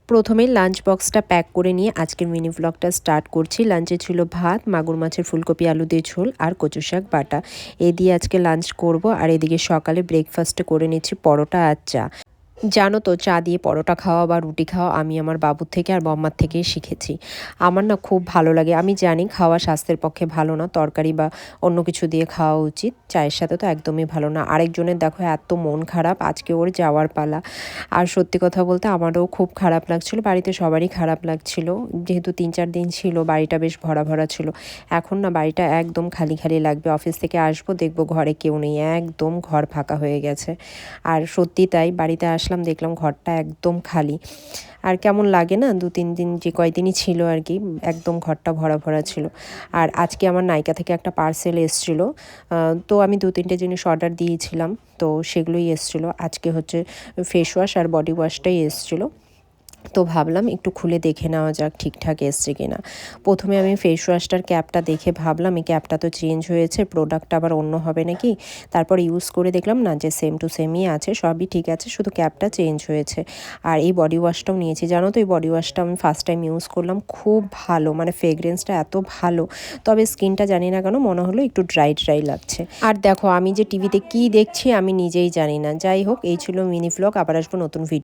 প্রথমেই লাঞ্চ বক্সটা প্যাক করে নিয়ে আজকের মিনি ব্লগটা স্টার্ট করছি। লাঞ্চে ছিল ভাত, মাগুর মাছের ফুলকপি আলু দিয়ে ঝোল আর কচু শাক বাটা। এ দিয়ে আজকে লাঞ্চ করব। আর এদিকে সকালে ব্রেকফাস্টে করে নিচ্ছি পরোটা আর চা। জানো তো, চা দিয়ে পরোটা খাওয়া বা রুটি খাওয়া আমি আমার বাবুর থেকে আর বম্মার থেকেই শিখেছি। আমার না খুব ভালো লাগে। আমি জানি খাওয়া স্বাস্থ্যের পক্ষে ভালো না, তরকারি বা অন্য কিছু দিয়ে খাওয়া উচিত, চায়ের সাথে তো একদমই ভালো না। আরেকজনের দেখো এত মন খারাপ, আজকে ওর যাওয়ার পালা। আর সত্যি কথা বলতে আমারও খুব খারাপ লাগছিল, বাড়িতে সবারই খারাপ লাগছিল, যেহেতু 3-4 দিন ছিল, বাড়িটা বেশ ভরা ভরা ছিল। এখন না বাড়িটা একদম খালি খালি লাগবে। অফিস থেকে আসবো, দেখবো ঘরে কেউ নেই, একদম ঘর ফাঁকা হয়ে গেছে। আর সত্যি তাই, বাড়িতে আসলাম দেখলাম ঘরটা একদম খালি। আর কেমন লাগে না, 2-3 দিন যে কয়দিনই ছিল আর কি, একদম ঘরটা ভরা ভরা ছিল। আর আজকে আমার নাইকা থেকে একটা পার্সেল এসেছিলো, তো আমি 2-3টে জিনিস অর্ডার দিয়েছিলাম, তো সেগুলোই এসেছিলো। আজকে হচ্ছে ফেস ওয়াশ আর বডি ওয়াশটাই এসেছিলো। তো ভাবলাম একটু খুলে দেখে নেওয়া যাক ঠিকঠাক এসছে কিনা। প্রথমে আমি ফেস ওয়াশটার ক্যাপটা দেখে ভাবলাম এই ক্যাপটা তো চেঞ্জ হয়েছে, প্রোডাক্ট আবার অন্য হবে নাকি। তারপর ইউজ করে দেখলাম না, যে সেম টু সেমই আছে, সবই ঠিক আছে, শুধু ক্যাপটা চেঞ্জ হয়েছে। আর এই বডি ওয়াশটাও নিয়েছি। জানো তো, এই বডি ওয়াশটা আমি ফার্স্ট টাইম ইউজ করলাম, খুব ভালো, মানে ফ্রেগরেন্সটা এত ভালো। তবে স্কিনটা জানি না কেন মনে হলো একটু ড্রাই ড্রাই লাগছে। আর দেখো আমি যে টিভিতে কি দেখছি আমি নিজেই জানি না। যাই হোক, এই ছিল মিনি ভ্লগ। আবার আসবো নতুন ভিডিও।